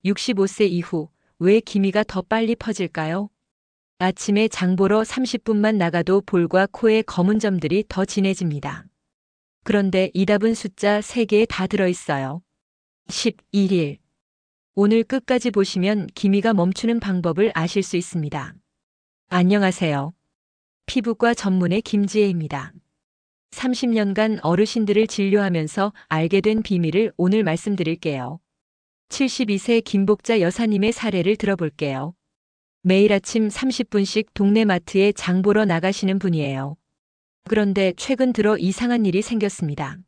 65세 이후 왜 기미가 더 빨리 퍼질까요? 아침에 장 보러 30분만 나가도 볼과 코에 검은 점들이 더 진해집니다. 그런데 이 답은 숫자 3개에 다 들어있어요. 11일. 오늘 끝까지 보시면 기미가 멈추는 방법을 아실 수 있습니다. 안녕하세요. 피부과 전문의 김지혜입니다. 30년간 어르신들을 진료하면서 알게 된 비밀을 오늘 말씀드릴게요. 72세 김복자 여사님의 사례를 들어볼게요. 매일 아침 30분씩 동네 마트에 장 보러 나가시는 분이에요. 그런데 최근 들어 이상한 일이 생겼습니다.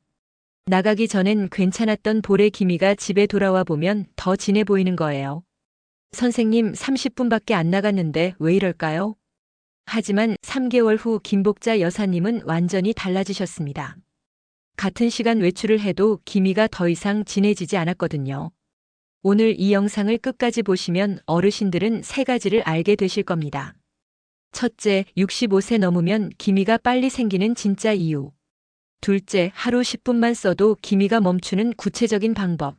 나가기 전엔 괜찮았던 볼의 기미가 집에 돌아와 보면 더 진해 보이는 거예요. 선생님, 30분밖에 안 나갔는데 왜 이럴까요? 하지만 3개월 후 김복자 여사님은 완전히 달라지셨습니다. 같은 시간 외출을 해도 기미가 더 이상 진해지지 않았거든요. 오늘 이 영상을 끝까지 보시면 어르신들은 3가지를 알게 되실 겁니다. 첫째, 65세 넘으면 기미가 빨리 생기는 진짜 이유. 둘째, 하루 10분만 써도 기미가 멈추는 구체적인 방법.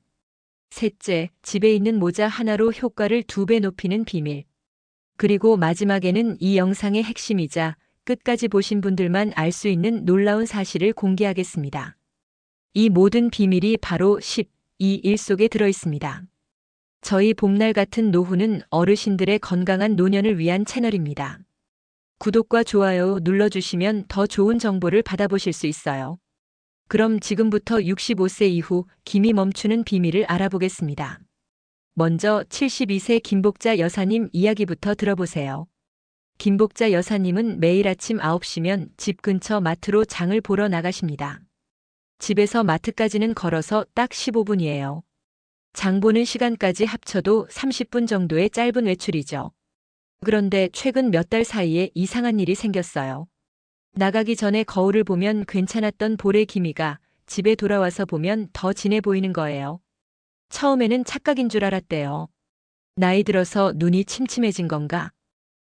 셋째, 집에 있는 모자 하나로 효과를 2배 높이는 비밀. 그리고 마지막에는 이 영상의 핵심이자 끝까지 보신 분들만 알 수 있는 놀라운 사실을 공개하겠습니다. 이 모든 비밀이 바로 12일 속에 들어 있습니다. 저희 봄날 같은 노후는 어르신들의 건강한 노년을 위한 채널입니다. 구독과 좋아요 눌러주시면 더 좋은 정보를 받아보실 수 있어요. 그럼 지금부터 65세 이후 기미 멈추는 비밀을 알아보겠습니다. 먼저 72세 김복자 여사님 이야기부터 들어보세요. 김복자 여사님은 매일 아침 9시면 집 근처 마트로 장을 보러 나가십니다. 집에서 마트까지는 걸어서 딱 15분이에요. 장 보는 시간까지 합쳐도 30분 정도의 짧은 외출이죠. 그런데 최근 몇 달 사이에 이상한 일이 생겼어요. 나가기 전에 거울을 보면 괜찮았던 볼의 기미가 집에 돌아와서 보면 더 진해 보이는 거예요. 처음에는 착각인 줄 알았대요. 나이 들어서 눈이 침침해진 건가?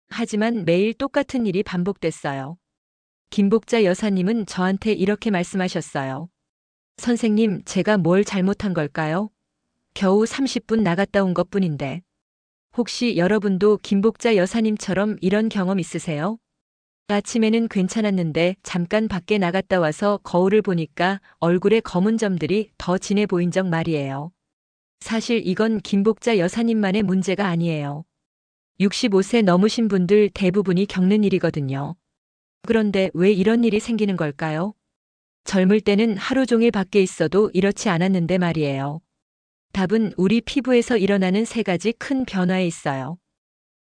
하지만 매일 똑같은 일이 반복됐어요. 김복자 여사님은 저한테 이렇게 말씀하셨어요. 선생님, 제가 뭘 잘못한 걸까요? 겨우 30분 나갔다 온 것뿐인데. 혹시 여러분도 김복자 여사님처럼 이런 경험 있으세요? 아침에는 괜찮았는데 잠깐 밖에 나갔다 와서 거울을 보니까 얼굴에 검은 점들이 더 진해 보인 적 말이에요. 사실 이건 김복자 여사님만의 문제가 아니에요. 65세 넘으신 분들 대부분이 겪는 일이거든요. 그런데 왜 이런 일이 생기는 걸까요? 젊을 때는 하루 종일 밖에 있어도 이렇지 않았는데 말이에요. 답은 우리 피부에서 일어나는 3가지 큰 변화에 있어요.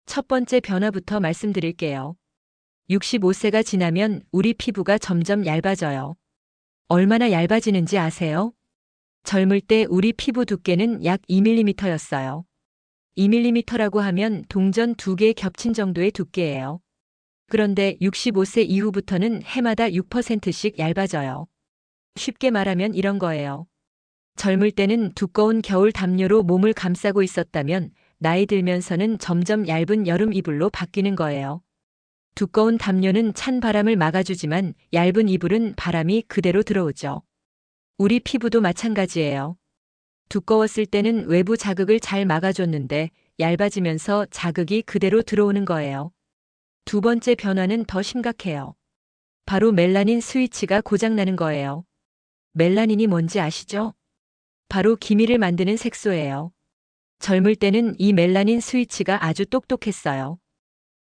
첫 번째 변화부터 말씀드릴게요. 65세가 지나면 우리 피부가 점점 얇아져요. 얼마나 얇아지는지 아세요? 젊을 때 우리 피부 두께는 약 2mm였어요. 2mm라고 하면 동전 2개 겹친 정도의 두께예요. 그런데 65세 이후부터는 해마다 6%씩 얇아져요. 쉽게 말하면 이런 거예요. 젊을 때는 두꺼운 겨울 담요로 몸을 감싸고 있었다면 나이 들면서는 점점 얇은 여름 이불로 바뀌는 거예요. 두꺼운 담요는 찬 바람을 막아주지만 얇은 이불은 바람이 그대로 들어오죠. 우리 피부도 마찬가지예요. 두꺼웠을 때는 외부 자극을 잘 막아줬는데 얇아지면서 자극이 그대로 들어오는 거예요. 두 번째 변화는 더 심각해요. 바로 멜라닌 스위치가 고장나는 거예요. 멜라닌이 뭔지 아시죠? 바로 기미를 만드는 색소예요. 젊을 때는 이 멜라닌 스위치가 아주 똑똑했어요.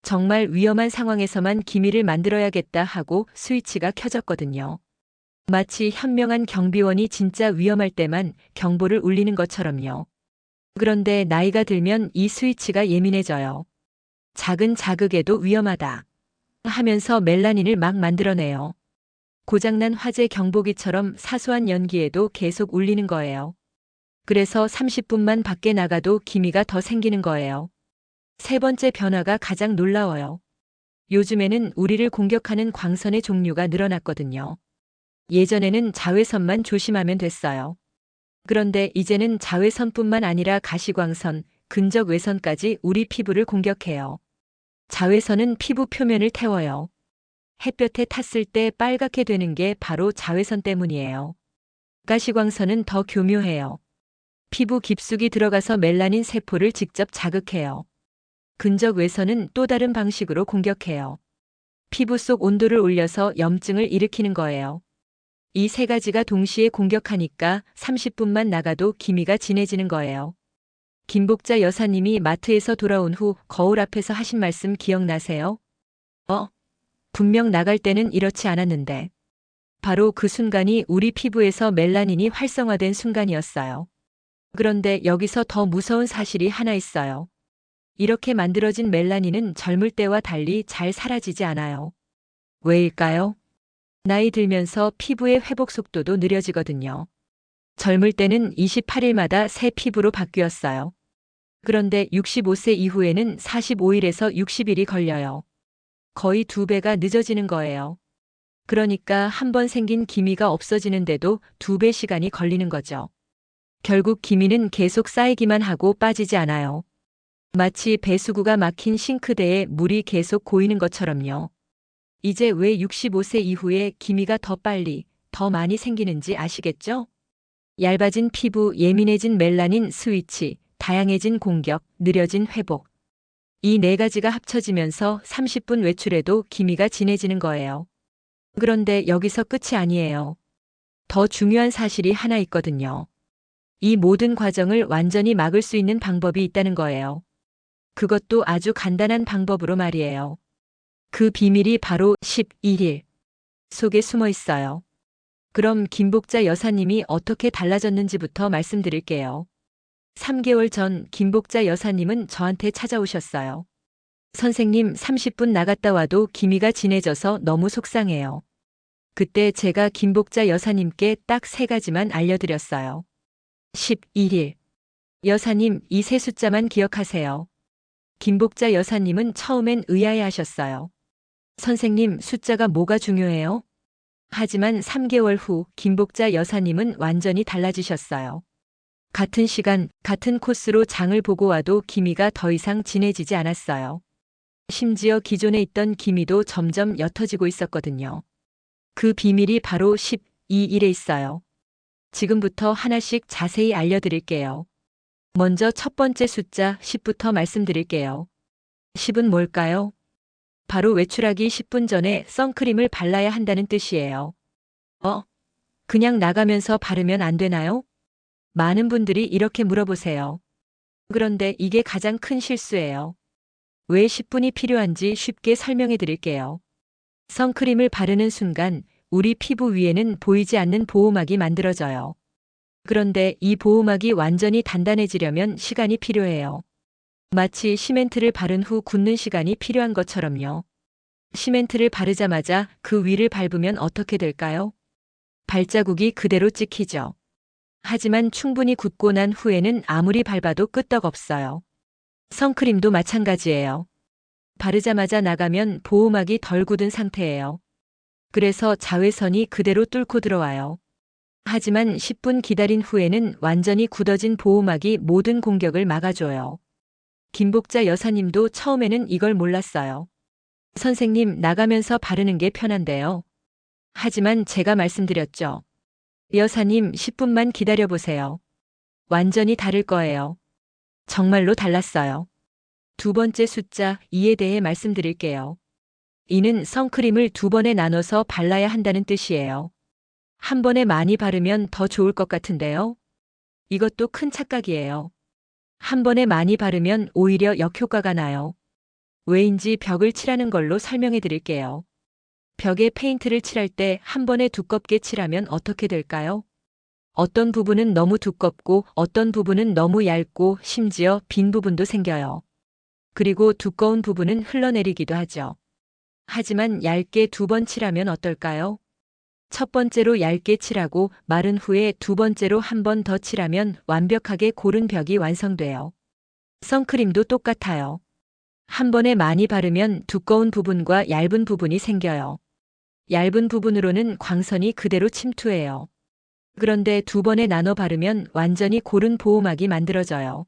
정말 위험한 상황에서만 기미를 만들어야겠다 하고 스위치가 켜졌거든요. 마치 현명한 경비원이 진짜 위험할 때만 경보를 울리는 것처럼요. 그런데 나이가 들면 이 스위치가 예민해져요. 작은 자극에도 위험하다 하면서 멜라닌을 막 만들어내요. 고장난 화재 경보기처럼 사소한 연기에도 계속 울리는 거예요. 그래서 30분만 밖에 나가도 기미가 더 생기는 거예요. 세 번째 변화가 가장 놀라워요. 요즘에는 우리를 공격하는 광선의 종류가 늘어났거든요. 예전에는 자외선만 조심하면 됐어요. 그런데 이제는 자외선뿐만 아니라 가시광선, 근적 외선까지 우리 피부를 공격해요. 자외선은 피부 표면을 태워요. 햇볕에 탔을 때 빨갛게 되는 게 바로 자외선 때문이에요. 가시광선은 더 교묘해요. 피부 깊숙이 들어가서 멜라닌 세포를 직접 자극해요. 근적 외선은 또 다른 방식으로 공격해요. 피부 속 온도를 올려서 염증을 일으키는 거예요. 이 세 가지가 동시에 공격하니까 30분만 나가도 기미가 진해지는 거예요. 김복자 여사님이 마트에서 돌아온 후 거울 앞에서 하신 말씀 기억나세요? 분명 나갈 때는 이렇지 않았는데. 바로 그 순간이 우리 피부에서 멜라닌이 활성화된 순간이었어요. 그런데 여기서 더 무서운 사실이 하나 있어요. 이렇게 만들어진 멜라닌은 젊을 때와 달리 잘 사라지지 않아요. 왜일까요? 나이 들면서 피부의 회복 속도도 느려지거든요. 젊을 때는 28일마다 새 피부로 바뀌었어요. 그런데 65세 이후에는 45일에서 60일이 걸려요. 거의 2배가 늦어지는 거예요. 그러니까 한 번 생긴 기미가 없어지는데도 2배 시간이 걸리는 거죠. 결국 기미는 계속 쌓이기만 하고 빠지지 않아요. 마치 배수구가 막힌 싱크대에 물이 계속 고이는 것처럼요. 이제 왜 65세 이후에 기미가 더 빨리, 더 많이 생기는지 아시겠죠? 얇아진 피부, 예민해진 멜라닌 스위치, 다양해진 공격, 느려진 회복. 이 네 가지가 합쳐지면서 30분 외출에도 기미가 진해지는 거예요. 그런데 여기서 끝이 아니에요. 더 중요한 사실이 하나 있거든요. 이 모든 과정을 완전히 막을 수 있는 방법이 있다는 거예요. 그것도 아주 간단한 방법으로 말이에요. 그 비밀이 바로 11일 속에 숨어 있어요. 그럼 김복자 여사님이 어떻게 달라졌는지부터 말씀드릴게요. 3개월 전 김복자 여사님은 저한테 찾아오셨어요. 선생님, 30분 나갔다 와도 기미가 진해져서 너무 속상해요. 그때 제가 김복자 여사님께 딱 3가지만 알려드렸어요. 11일. 여사님, 이 세 숫자만 기억하세요. 김복자 여사님은 처음엔 의아해하셨어요. 선생님, 숫자가 뭐가 중요해요? 하지만 3개월 후 김복자 여사님은 완전히 달라지셨어요. 같은 시간, 같은 코스로 장을 보고 와도 기미가 더 이상 진해지지 않았어요. 심지어 기존에 있던 기미도 점점 옅어지고 있었거든요. 그 비밀이 바로 12일에 있어요. 지금부터 하나씩 자세히 알려드릴게요. 먼저 첫 번째 숫자 10부터 말씀드릴게요. 10은 뭘까요? 바로 외출하기 10분 전에 선크림을 발라야 한다는 뜻이에요. 그냥 나가면서 바르면 안 되나요? 많은 분들이 이렇게 물어보세요. 그런데 이게 가장 큰 실수예요. 왜 10분이 필요한지 쉽게 설명해 드릴게요. 선크림을 바르는 순간 우리 피부 위에는 보이지 않는 보호막이 만들어져요. 그런데 이 보호막이 완전히 단단해지려면 시간이 필요해요. 마치 시멘트를 바른 후 굳는 시간이 필요한 것처럼요. 시멘트를 바르자마자 그 위를 밟으면 어떻게 될까요? 발자국이 그대로 찍히죠. 하지만 충분히 굳고 난 후에는 아무리 밟아도 끄떡없어요. 선크림도 마찬가지예요. 바르자마자 나가면 보호막이 덜 굳은 상태예요. 그래서 자외선이 그대로 뚫고 들어와요. 하지만 10분 기다린 후에는 완전히 굳어진 보호막이 모든 공격을 막아줘요. 김복자 여사님도 처음에는 이걸 몰랐어요. 선생님, 나가면서 바르는 게 편한데요. 하지만 제가 말씀드렸죠. 여사님, 10분만 기다려보세요. 완전히 다를 거예요. 정말로 달랐어요. 두 번째 숫자 2에 대해 말씀드릴게요. 이는 선크림을 2번에 나눠서 발라야 한다는 뜻이에요. 한 번에 많이 바르면 더 좋을 것 같은데요. 이것도 큰 착각이에요. 한 번에 많이 바르면 오히려 역효과가 나요. 왜인지 벽을 칠하는 걸로 설명해 드릴게요. 벽에 페인트를 칠할 때 한 번에 두껍게 칠하면 어떻게 될까요? 어떤 부분은 너무 두껍고 어떤 부분은 너무 얇고 심지어 빈 부분도 생겨요. 그리고 두꺼운 부분은 흘러내리기도 하죠. 하지만 얇게 2번 칠하면 어떨까요? 첫 번째로 얇게 칠하고 마른 후에 두 번째로 한 번 더 칠하면 완벽하게 고른 벽이 완성돼요. 선크림도 똑같아요. 한 번에 많이 바르면 두꺼운 부분과 얇은 부분이 생겨요. 얇은 부분으로는 광선이 그대로 침투해요. 그런데 2번에 나눠 바르면 완전히 고른 보호막이 만들어져요.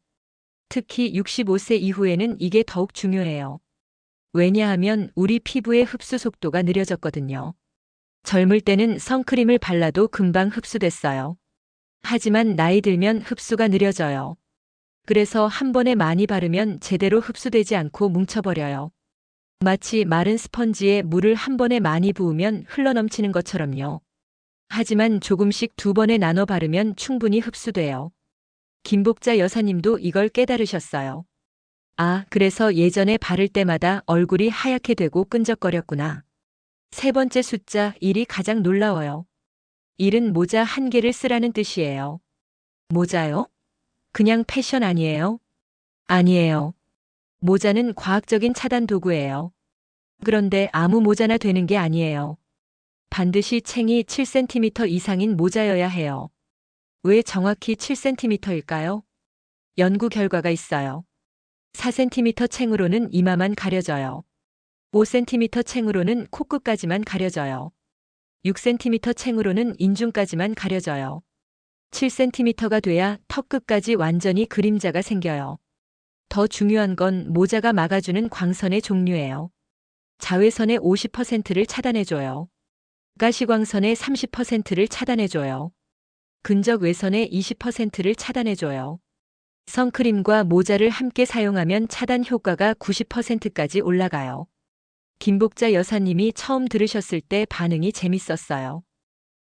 특히 65세 이후에는 이게 더욱 중요해요. 왜냐하면 우리 피부의 흡수 속도가 느려졌거든요. 젊을 때는 선크림을 발라도 금방 흡수됐어요. 하지만 나이 들면 흡수가 느려져요. 그래서 한 번에 많이 바르면 제대로 흡수되지 않고 뭉쳐버려요. 마치 마른 스펀지에 물을 한 번에 많이 부으면 흘러넘치는 것처럼요. 하지만 조금씩 두 번에 나눠 바르면 충분히 흡수돼요. 김복자 여사님도 이걸 깨달으셨어요. 아, 그래서 예전에 바를 때마다 얼굴이 하얗게 되고 끈적거렸구나. 세 번째 숫자 1이 가장 놀라워요. 1은 모자 한 개를 쓰라는 뜻이에요. 모자요? 그냥 패션 아니에요? 아니에요. 모자는 과학적인 차단 도구예요. 그런데 아무 모자나 되는 게 아니에요. 반드시 챙이 7cm 이상인 모자여야 해요. 왜 정확히 7cm일까요? 연구 결과가 있어요. 4cm 챙으로는 이마만 가려져요. 5cm 챙으로는 코끝까지만 가려져요. 6cm 챙으로는 인중까지만 가려져요. 7cm가 돼야 턱 끝까지 완전히 그림자가 생겨요. 더 중요한 건 모자가 막아주는 광선의 종류예요. 자외선의 50%를 차단해줘요. 가시광선의 30%를 차단해줘요. 근적 외선의 20%를 차단해줘요. 선크림과 모자를 함께 사용하면 차단 효과가 90%까지 올라가요. 김복자 여사님이 처음 들으셨을 때 반응이 재밌었어요.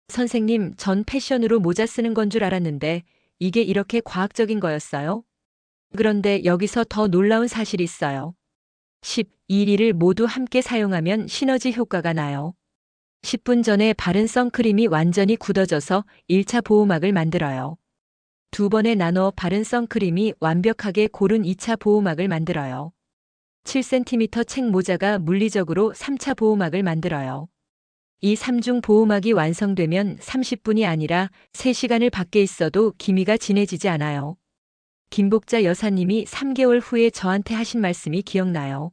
선생님, 전 패션으로 모자 쓰는 건 줄 알았는데 이게 이렇게 과학적인 거였어요? 그런데 여기서 더 놀라운 사실이 있어요. 12일을 모두 함께 사용하면 시너지 효과가 나요. 10분 전에 바른 선크림이 완전히 굳어져서 1차 보호막을 만들어요. 두 번에 나눠 바른 선크림이 완벽하게 고른 2차 보호막을 만들어요. 7cm 책 모자가 물리적으로 3차 보호막을 만들어요. 이 3중 보호막이 완성되면 30분이 아니라 3시간을 밖에 있어도 기미가 진해지지 않아요. 김복자 여사님이 3개월 후에 저한테 하신 말씀이 기억나요.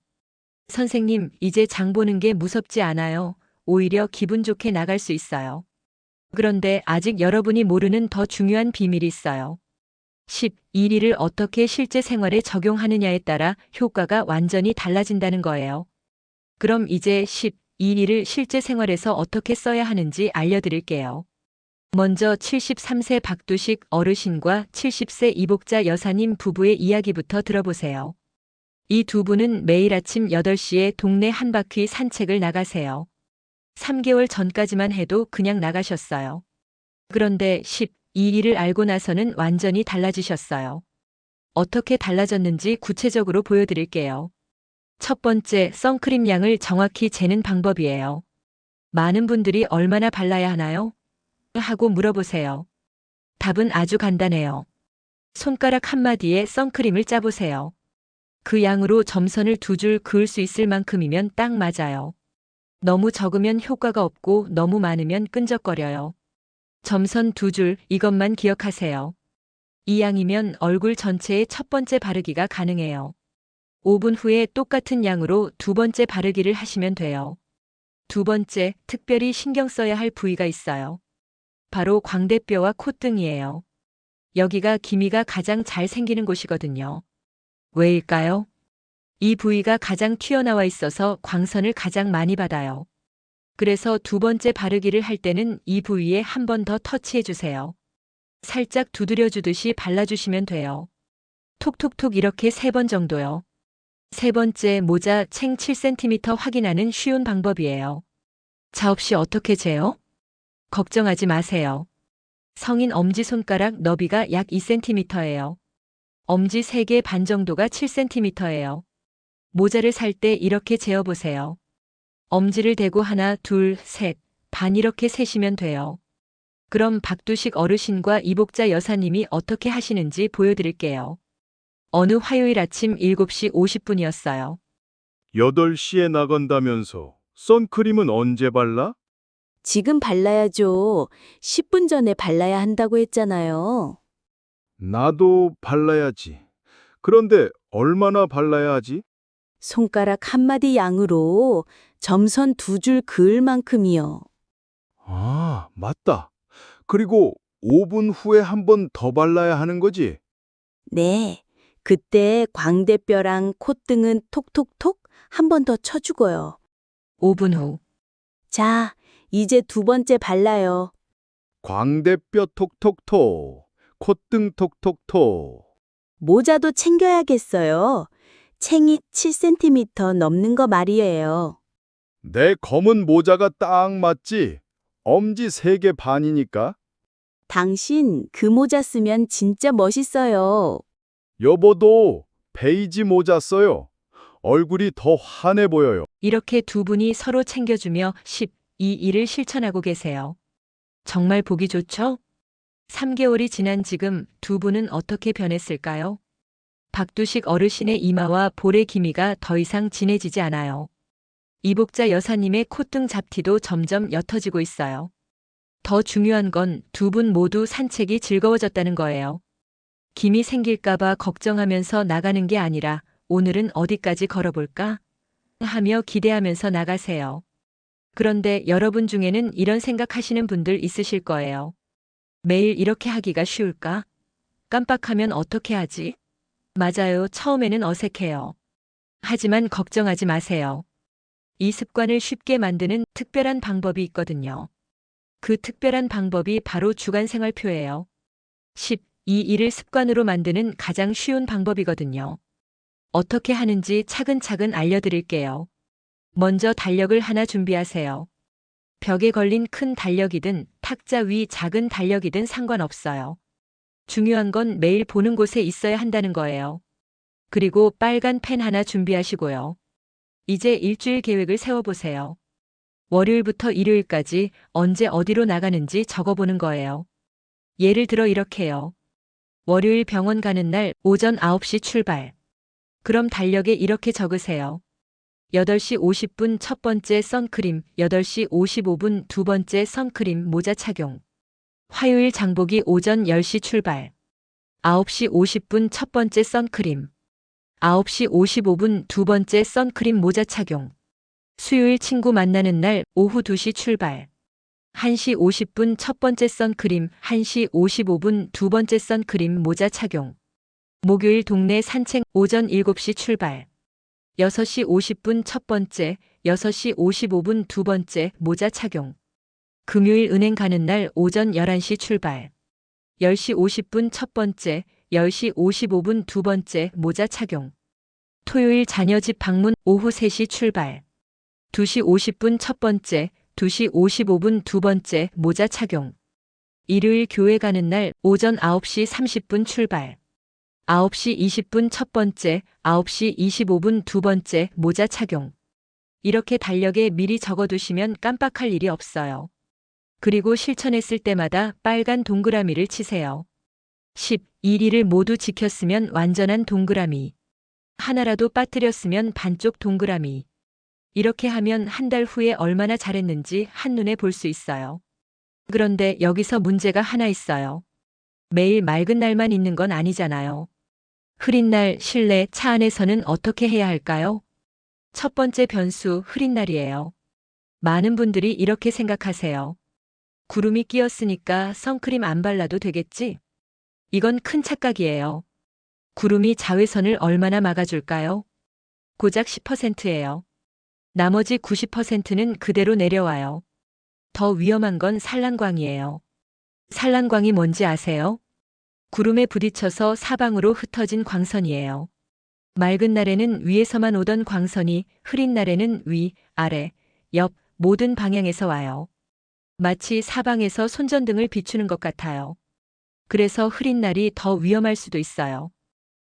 선생님, 이제 장 보는 게 무섭지 않아요. 오히려 기분 좋게 나갈 수 있어요. 그런데 아직 여러분이 모르는 더 중요한 비밀이 있어요. 11일을 어떻게 실제 생활에 적용하느냐에 따라 효과가 완전히 달라진다는 거예요. 그럼 이제 11일을 실제 생활에서 어떻게 써야 하는지 알려드릴게요. 먼저 73세 박두식 어르신과 70세 이복자 여사님 부부의 이야기부터 들어보세요. 이 두 분은 매일 아침 8시에 동네 한 바퀴 산책을 나가세요. 3개월 전까지만 해도 그냥 나가셨어요. 그런데 12일을 알고 나서는 완전히 달라지셨어요. 어떻게 달라졌는지 구체적으로 보여드릴게요. 첫 번째, 선크림 양을 정확히 재는 방법이에요. 많은 분들이 얼마나 발라야 하나요? 하고 물어보세요. 답은 아주 간단해요. 손가락 한마디에 선크림을 짜보세요. 그 양으로 점선을 2줄 그을 수 있을 만큼이면 딱 맞아요. 너무 적으면 효과가 없고 너무 많으면 끈적거려요. 점선 2줄, 이것만 기억하세요. 이 양이면 얼굴 전체에 첫 번째 바르기가 가능해요. 5분 후에 똑같은 양으로 두 번째 바르기를 하시면 돼요. 두 번째, 특별히 신경 써야 할 부위가 있어요. 바로 광대뼈와 콧등이에요. 여기가 기미가 가장 잘 생기는 곳이거든요. 왜일까요? 이 부위가 가장 튀어나와 있어서 광선을 가장 많이 받아요. 그래서 두 번째 바르기를 할 때는 이 부위에 한 번 더 터치해 주세요. 살짝 두드려 주듯이 발라주시면 돼요. 톡톡톡 이렇게 3번 정도요. 세 번째, 모자 챙 7cm 확인하는 쉬운 방법이에요. 자 없이 어떻게 재요? 걱정하지 마세요. 성인 엄지손가락 너비가 약 2cm예요. 엄지 3개 반 정도가 7cm예요. 모자를 살 때 이렇게 재어보세요. 엄지를 대고 하나, 둘, 셋, 반 이렇게 세시면 돼요. 그럼 박두식 어르신과 이복자 여사님이 어떻게 하시는지 보여드릴게요. 어느 화요일 아침 7시 50분이었어요. 8시에 나간다면서 선크림은 언제 발라? 지금 발라야죠. 10분 전에 발라야 한다고 했잖아요. 나도 발라야지. 그런데 얼마나 발라야 하지? 손가락 한마디 양으로 점선 2줄 그을 만큼이요. 아, 맞다. 그리고 5분 후에 한 번 더 발라야 하는 거지? 네. 그때 광대뼈랑 콧등은 톡톡톡 한 번 더 쳐주고요. 5분 후. 자, 이제 두 번째 발라요. 광대뼈 톡톡톡, 콧등 톡톡톡. 모자도 챙겨야겠어요. 챙이 7cm 넘는 거 말이에요. 내 검은 모자가 딱 맞지? 엄지 3개 반이니까. 당신 그 모자 쓰면 진짜 멋있어요. 여보도 베이지 모자 써요. 얼굴이 더 환해 보여요. 이렇게 두 분이 서로 챙겨주며 12일을 실천하고 계세요. 정말 보기 좋죠? 3개월이 지난 지금 두 분은 어떻게 변했을까요? 박두식 어르신의 이마와 볼의 기미가 더 이상 진해지지 않아요. 이복자 여사님의 콧등 잡티도 점점 옅어지고 있어요. 더 중요한 건 두 분 모두 산책이 즐거워졌다는 거예요. 김이 생길까봐 걱정하면서 나가는 게 아니라 오늘은 어디까지 걸어볼까? 하며 기대하면서 나가세요. 그런데 여러분 중에는 이런 생각하시는 분들 있으실 거예요. 매일 이렇게 하기가 쉬울까? 깜빡하면 어떻게 하지? 맞아요. 처음에는 어색해요. 하지만 걱정하지 마세요. 이 습관을 쉽게 만드는 특별한 방법이 있거든요. 그 특별한 방법이 바로 주간생활표예요. 12일을 습관으로 만드는 가장 쉬운 방법이거든요. 어떻게 하는지 차근차근 알려드릴게요. 먼저 달력을 하나 준비하세요. 벽에 걸린 큰 달력이든 탁자 위 작은 달력이든 상관없어요. 중요한 건 매일 보는 곳에 있어야 한다는 거예요. 그리고 빨간 펜 하나 준비하시고요. 이제 일주일 계획을 세워보세요. 월요일부터 일요일까지 언제 어디로 나가는지 적어보는 거예요. 예를 들어 이렇게요. 월요일 병원 가는 날 오전 9시 출발. 그럼 달력에 이렇게 적으세요. 8시 50분 첫 번째 선크림, 8시 55분 두 번째 선크림 모자 착용. 화요일 장보기 오전 10시 출발. 9시 50분 첫 번째 선크림. 9시 55분 두 번째 선크림 모자 착용. 수요일 친구 만나는 날 오후 2시 출발. 1시 50분 첫 번째 선크림, 1시 55분 두 번째 선크림 모자 착용. 목요일 동네 산책 오전 7시 출발. 6시 50분 첫 번째, 6시 55분 두 번째 모자 착용. 금요일 은행 가는 날 오전 11시 출발. 10시 50분 첫 번째, 10시 55분 두 번째 모자 착용. 토요일 자녀 집 방문 오후 3시 출발. 2시 50분 첫 번째, 2시 55분 두 번째 모자 착용. 일요일 교회 가는 날 오전 9시 30분 출발. 9시 20분 첫 번째, 9시 25분 두 번째 모자 착용. 이렇게 달력에 미리 적어두시면 깜빡할 일이 없어요. 그리고 실천했을 때마다 빨간 동그라미를 치세요. 11일을 모두 지켰으면 완전한 동그라미. 하나라도 빠뜨렸으면 반쪽 동그라미. 이렇게 하면 한 달 후에 얼마나 잘했는지 한눈에 볼 수 있어요. 그런데 여기서 문제가 하나 있어요. 매일 맑은 날만 있는 건 아니잖아요. 흐린 날 실내 차 안에서는 어떻게 해야 할까요? 첫 번째 변수 흐린 날이에요. 많은 분들이 이렇게 생각하세요. 구름이 끼었으니까 선크림 안 발라도 되겠지? 이건 큰 착각이에요. 구름이 자외선을 얼마나 막아줄까요? 고작 10%예요. 나머지 90%는 그대로 내려와요. 더 위험한 건 산란광이에요. 산란광이 뭔지 아세요? 구름에 부딪혀서 사방으로 흩어진 광선이에요. 맑은 날에는 위에서만 오던 광선이 흐린 날에는 위, 아래, 옆, 모든 방향에서 와요. 마치 사방에서 손전등을 비추는 것 같아요. 그래서 흐린 날이 더 위험할 수도 있어요.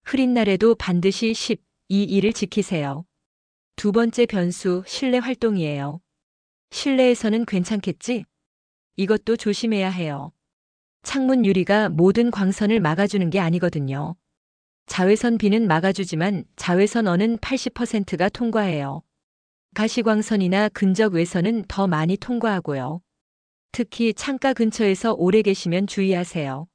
흐린 날에도 반드시 12일을 지키세요. 두 번째 변수, 실내 활동이에요. 실내에서는 괜찮겠지? 이것도 조심해야 해요. 창문 유리가 모든 광선을 막아주는 게 아니거든요. 자외선 B는 막아주지만 자외선 O는 80%가 통과해요. 가시광선이나 근적 외선은 더 많이 통과하고요. 특히 창가 근처에서 오래 계시면 주의하세요.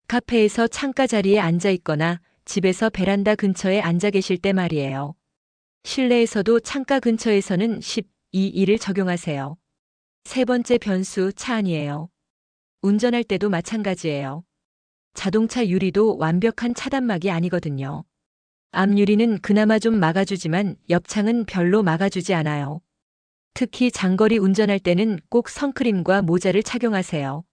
카페에서 창가 자리에 앉아 있거나 집에서 베란다 근처에 앉아 계실 때 말이에요. 실내에서도 창가 근처에서는 12일을 적용하세요. 세 번째 변수, 차 안이에요. 운전할 때도 마찬가지예요. 자동차 유리도 완벽한 차단막이 아니거든요. 앞 유리는 그나마 좀 막아주지만 옆창은 별로 막아주지 않아요. 특히 장거리 운전할 때는 꼭 선크림과 모자를 착용하세요.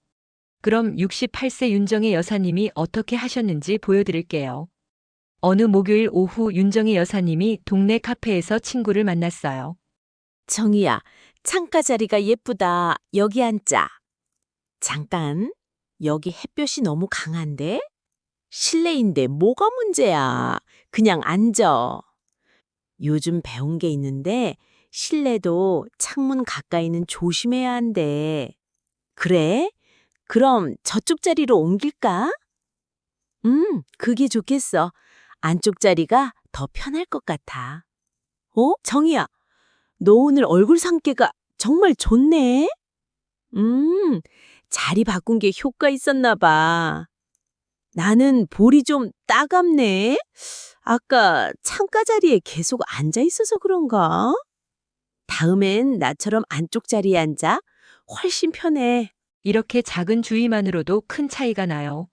그럼 68세 윤정혜 여사님이 어떻게 하셨는지 보여드릴게요. 어느 목요일 오후 윤정혜 여사님이 동네 카페에서 친구를 만났어요. 정희야, 창가 자리가 예쁘다. 여기 앉자. 잠깐, 여기 햇볕이 너무 강한데? 실내인데 뭐가 문제야? 그냥 앉아. 요즘 배운 게 있는데 실내도 창문 가까이는 조심해야 한대. 그래? 그럼 저쪽 자리로 옮길까? 그게 좋겠어. 안쪽 자리가 더 편할 것 같아. 정희야, 너 오늘 얼굴 상태가 정말 좋네? 자리 바꾼 게 효과 있었나 봐. 나는 볼이 좀 따갑네. 아까 창가 자리에 계속 앉아 있어서 그런가? 다음엔 나처럼 안쪽 자리에 앉아. 훨씬 편해. 이렇게 작은 주의만으로도 큰 차이가 나요.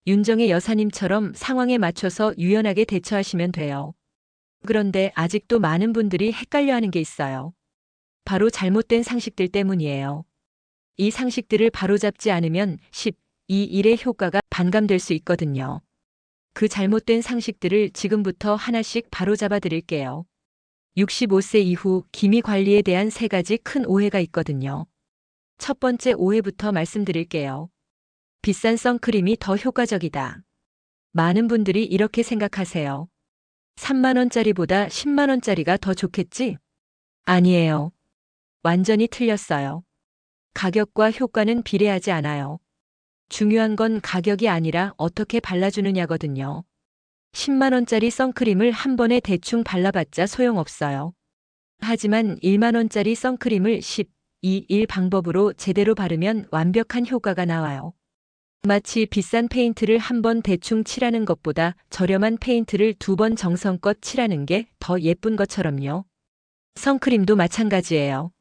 윤정혜 여사님처럼 상황에 맞춰서 유연하게 대처하시면 돼요. 그런데 아직도 많은 분들이 헷갈려하는 게 있어요. 바로 잘못된 상식들 때문이에요. 이 상식들을 바로잡지 않으면 12일의 효과가 반감될 수 있거든요. 그 잘못된 상식들을 지금부터 하나씩 바로잡아 드릴게요. 65세 이후 기미 관리에 대한 3가지 큰 오해가 있거든요. 첫 번째 오해부터 말씀드릴게요. 비싼 선크림이 더 효과적이다. 많은 분들이 이렇게 생각하세요. 3만 원짜리보다 10만 원짜리가 더 좋겠지? 아니에요. 완전히 틀렸어요. 가격과 효과는 비례하지 않아요. 중요한 건 가격이 아니라 어떻게 발라주느냐거든요. 10만 원짜리 선크림을 한 번에 대충 발라봤자 소용없어요. 하지만 1만 원짜리 선크림을 12일 방법으로 제대로 바르면 완벽한 효과가 나와요. 마치 비싼 페인트를 한 번 대충 칠하는 것보다 저렴한 페인트를 2번 정성껏 칠하는 게 더 예쁜 것처럼요. 선크림도 마찬가지예요.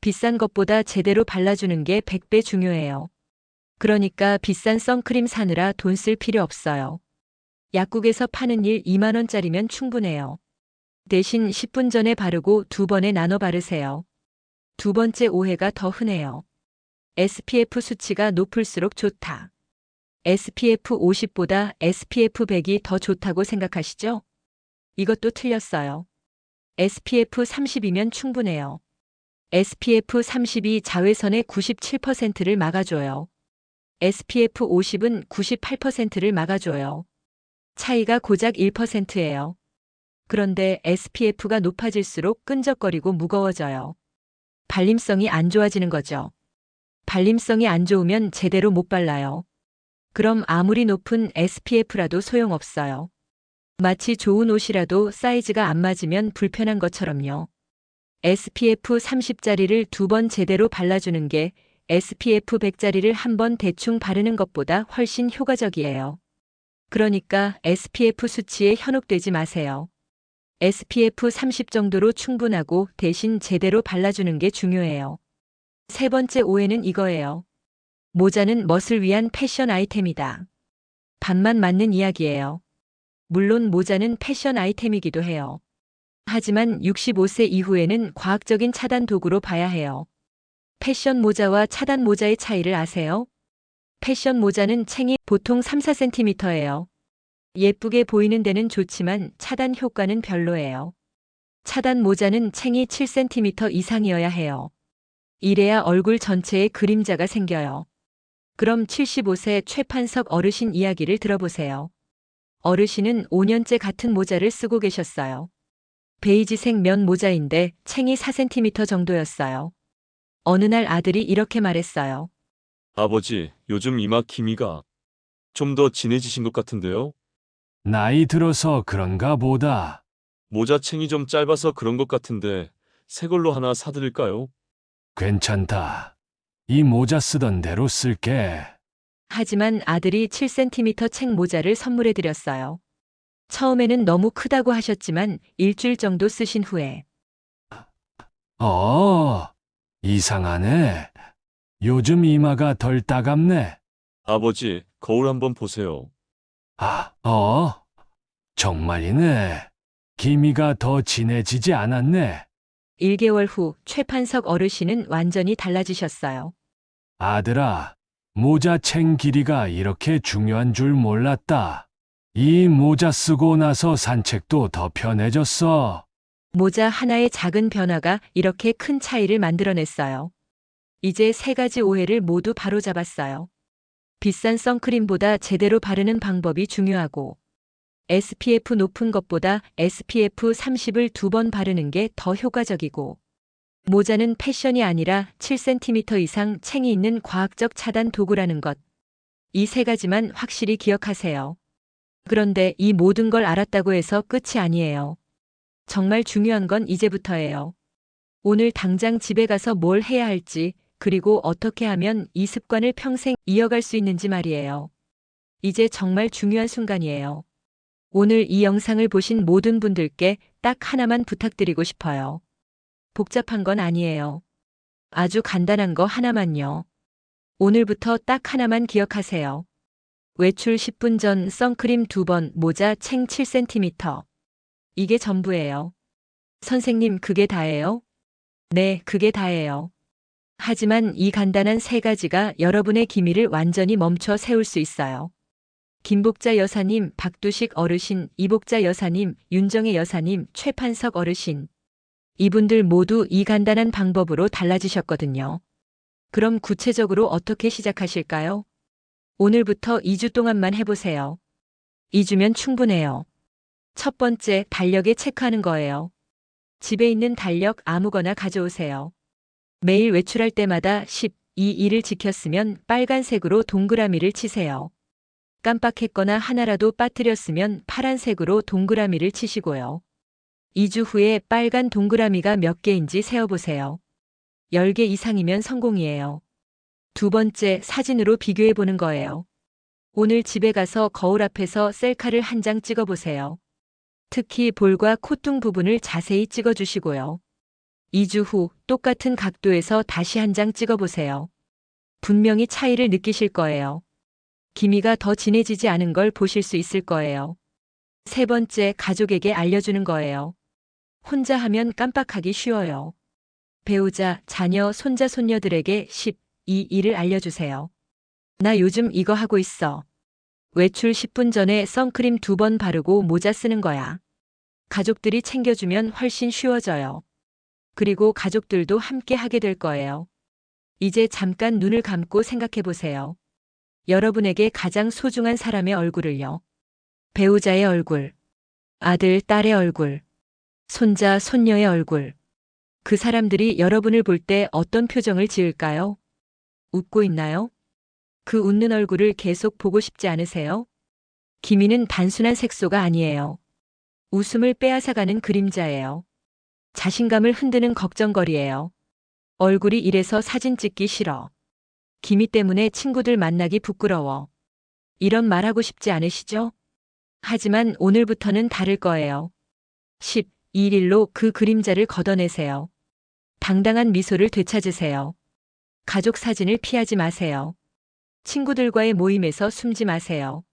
비싼 것보다 제대로 발라주는 게 100배 중요해요. 그러니까 비싼 선크림 사느라 돈 쓸 필요 없어요. 약국에서 파는 2만 원짜리면 충분해요. 대신 10분 전에 바르고 2번에 나눠 바르세요. 두 번째 오해가 더 흔해요. SPF 수치가 높을수록 좋다. SPF 50보다 SPF 100이 더 좋다고 생각하시죠? 이것도 틀렸어요. SPF 30이면 충분해요. SPF 30이 자외선의 97%를 막아줘요. SPF 50은 98%를 막아줘요. 차이가 고작 1%예요. 그런데 SPF가 높아질수록 끈적거리고 무거워져요. 발림성이 안 좋아지는 거죠. 발림성이 안 좋으면 제대로 못 발라요. 그럼 아무리 높은 SPF라도 소용없어요. 마치 좋은 옷이라도 사이즈가 안 맞으면 불편한 것처럼요. SPF 30짜리를 2번 제대로 발라주는 게 SPF 100짜리를 한 번 대충 바르는 것보다 훨씬 효과적이에요. 그러니까 SPF 수치에 현혹되지 마세요. SPF 30 정도로 충분하고 대신 제대로 발라주는 게 중요해요. 세 번째 오해는 이거예요. 모자는 멋을 위한 패션 아이템이다. 반만 맞는 이야기예요. 물론 모자는 패션 아이템이기도 해요. 하지만 65세 이후에는 과학적인 차단 도구로 봐야 해요. 패션 모자와 차단 모자의 차이를 아세요? 패션 모자는 챙이 보통 3-4cm예요. 예쁘게 보이는 데는 좋지만 차단 효과는 별로예요. 차단 모자는 챙이 7cm 이상이어야 해요. 이래야 얼굴 전체에 그림자가 생겨요. 그럼 75세 최판석 어르신 이야기를 들어보세요. 어르신은 5년째 같은 모자를 쓰고 계셨어요. 베이지색 면 모자인데 챙이 4cm 정도였어요. 어느 날 아들이 이렇게 말했어요. 아버지, 요즘 이마 기미가 좀 더 진해지신 것 같은데요? 나이 들어서 그런가 보다. 모자챙이 좀 짧아서 그런 것 같은데 새 걸로 하나 사드릴까요? 괜찮다. 이 모자 쓰던 대로 쓸게. 하지만 아들이 7cm 책 모자를 선물해 드렸어요. 처음에는 너무 크다고 하셨지만 일주일 정도 쓰신 후에 이상하네. 요즘 이마가 덜 따갑네. 아버지, 거울 한번 보세요. 정말이네. 기미가 더 진해지지 않았네. 1개월 후 최판석 어르신은 완전히 달라지셨어요. 아들아, 모자 챙 길이가 이렇게 중요한 줄 몰랐다. 이 모자 쓰고 나서 산책도 더 편해졌어. 모자 하나의 작은 변화가 이렇게 큰 차이를 만들어냈어요. 이제 3가지 오해를 모두 바로잡았어요. 비싼 선크림보다 제대로 바르는 방법이 중요하고 SPF 높은 것보다 SPF 30을 2번 바르는 게 더 효과적이고 모자는 패션이 아니라 7cm 이상 챙이 있는 과학적 차단 도구라는 것. 이 3가지만 확실히 기억하세요. 그런데 이 모든 걸 알았다고 해서 끝이 아니에요. 정말 중요한 건 이제부터예요. 오늘 당장 집에 가서 뭘 해야 할지, 그리고 어떻게 하면 이 습관을 평생 이어갈 수 있는지 말이에요. 이제 정말 중요한 순간이에요. 오늘 이 영상을 보신 모든 분들께 딱 하나만 부탁드리고 싶어요. 복잡한 건 아니에요. 아주 간단한 거 하나만요. 오늘부터 딱 하나만 기억하세요. 외출 10분 전 선크림 2번, 모자 챙 7cm. 이게 전부예요. 선생님, 그게 다예요? 네, 그게 다예요. 하지만 이 간단한 3가지가 여러분의 기미를 완전히 멈춰 세울 수 있어요. 김복자 여사님, 박두식 어르신, 이복자 여사님, 윤정혜 여사님, 최판석 어르신. 이분들 모두 이 간단한 방법으로 달라지셨거든요. 그럼 구체적으로 어떻게 시작하실까요? 오늘부터 2주 동안만 해보세요. 2주면 충분해요. 첫 번째, 달력에 체크하는 거예요. 집에 있는 달력 아무거나 가져오세요. 매일 외출할 때마다 12일을 지켰으면 빨간색으로 동그라미를 치세요. 깜빡했거나 하나라도 빠뜨렸으면 파란색으로 동그라미를 치시고요. 2주 후에 빨간 동그라미가 몇 개인지 세어보세요. 10개 이상이면 성공이에요. 두 번째, 사진으로 비교해 보는 거예요. 오늘 집에 가서 거울 앞에서 셀카를 한 장 찍어보세요. 특히 볼과 콧등 부분을 자세히 찍어주시고요. 2주 후 똑같은 각도에서 다시 한 장 찍어보세요. 분명히 차이를 느끼실 거예요. 기미가 더 진해지지 않은 걸 보실 수 있을 거예요. 세 번째, 가족에게 알려주는 거예요. 혼자 하면 깜빡하기 쉬워요. 배우자, 자녀, 손자, 손녀들에게 12일을 알려주세요. 나 요즘 이거 하고 있어. 외출 10분 전에 선크림 2번 바르고 모자 쓰는 거야. 가족들이 챙겨주면 훨씬 쉬워져요. 그리고 가족들도 함께 하게 될 거예요. 이제 잠깐 눈을 감고 생각해 보세요. 여러분에게 가장 소중한 사람의 얼굴을요. 배우자의 얼굴, 아들, 딸의 얼굴, 손자, 손녀의 얼굴. 그 사람들이 여러분을 볼 때 어떤 표정을 지을까요? 웃고 있나요? 그 웃는 얼굴을 계속 보고 싶지 않으세요? 기미는 단순한 색소가 아니에요. 웃음을 빼앗아가는 그림자예요. 자신감을 흔드는 걱정거리예요. 얼굴이 이래서 사진 찍기 싫어. 기미 때문에 친구들 만나기 부끄러워. 이런 말하고 싶지 않으시죠? 하지만 오늘부터는 다를 거예요. 11일로 그 그림자를 걷어내세요. 당당한 미소를 되찾으세요. 가족 사진을 피하지 마세요. 친구들과의 모임에서 숨지 마세요.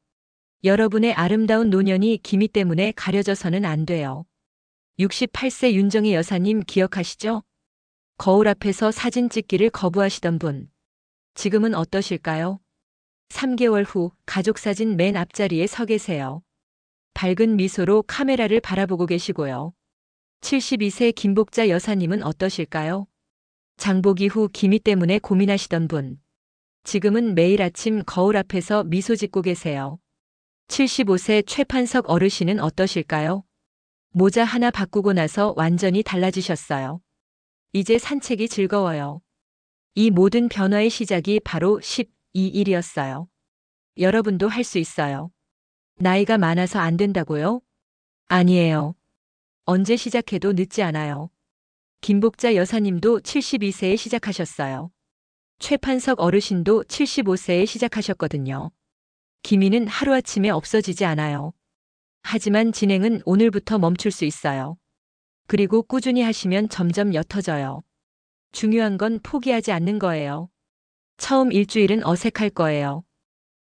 여러분의 아름다운 노년이 기미 때문에 가려져서는 안 돼요. 68세 윤정희 여사님 기억하시죠? 거울 앞에서 사진 찍기를 거부하시던 분. 지금은 어떠실까요? 3개월 후 가족 사진 맨 앞자리에 서 계세요. 밝은 미소로 카메라를 바라보고 계시고요. 72세 김복자 여사님은 어떠실까요? 장보기 후 기미 때문에 고민하시던 분. 지금은 매일 아침 거울 앞에서 미소 짓고 계세요. 75세 최판석 어르신은 어떠실까요? 모자 하나 바꾸고 나서 완전히 달라지셨어요. 이제 산책이 즐거워요. 이 모든 변화의 시작이 바로 12일이었어요. 여러분도 할 수 있어요. 나이가 많아서 안 된다고요? 아니에요. 언제 시작해도 늦지 않아요. 김복자 여사님도 72세에 시작하셨어요. 최판석 어르신도 75세에 시작하셨거든요. 기미는 하루아침에 없어지지 않아요. 하지만 진행은 오늘부터 멈출 수 있어요. 그리고 꾸준히 하시면 점점 옅어져요. 중요한 건 포기하지 않는 거예요. 처음 일주일은 어색할 거예요.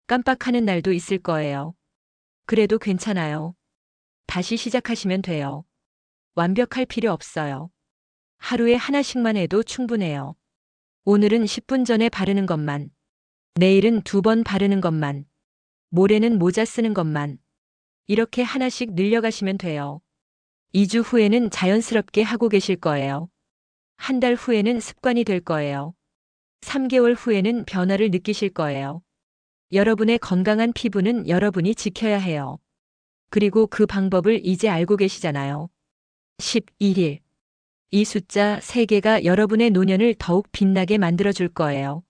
깜빡하는 날도 있을 거예요. 그래도 괜찮아요. 다시 시작하시면 돼요. 완벽할 필요 없어요. 하루에 하나씩만 해도 충분해요. 오늘은 10분 전에 바르는 것만. 내일은 2번 바르는 것만, 모레는 모자 쓰는 것만. 이렇게 하나씩 늘려가시면 돼요. 2주 후에는 자연스럽게 하고 계실 거예요. 한 달 후에는 습관이 될 거예요. 3개월 후에는 변화를 느끼실 거예요. 여러분의 건강한 피부는 여러분이 지켜야 해요. 그리고 그 방법을 이제 알고 계시잖아요. 11일. 이 숫자 3개가 여러분의 노년을 더욱 빛나게 만들어줄 거예요.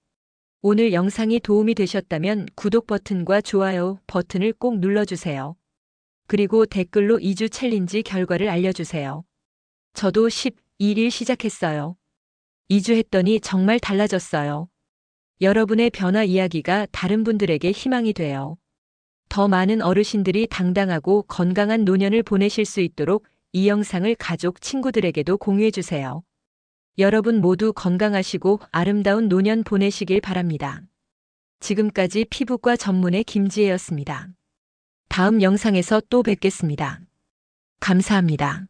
오늘 영상이 도움이 되셨다면 구독 버튼과 좋아요 버튼을 꼭 눌러주세요. 그리고 댓글로 2주 챌린지 결과를 알려주세요. 저도 11일 시작했어요. 2주 했더니 정말 달라졌어요. 여러분의 변화 이야기가 다른 분들에게 희망이 돼요. 더 많은 어르신들이 당당하고 건강한 노년을 보내실 수 있도록 이 영상을 가족, 친구들에게도 공유해주세요. 여러분 모두 건강하시고 아름다운 노년 보내시길 바랍니다. 지금까지 피부과 전문의 김지혜였습니다. 다음 영상에서 또 뵙겠습니다. 감사합니다.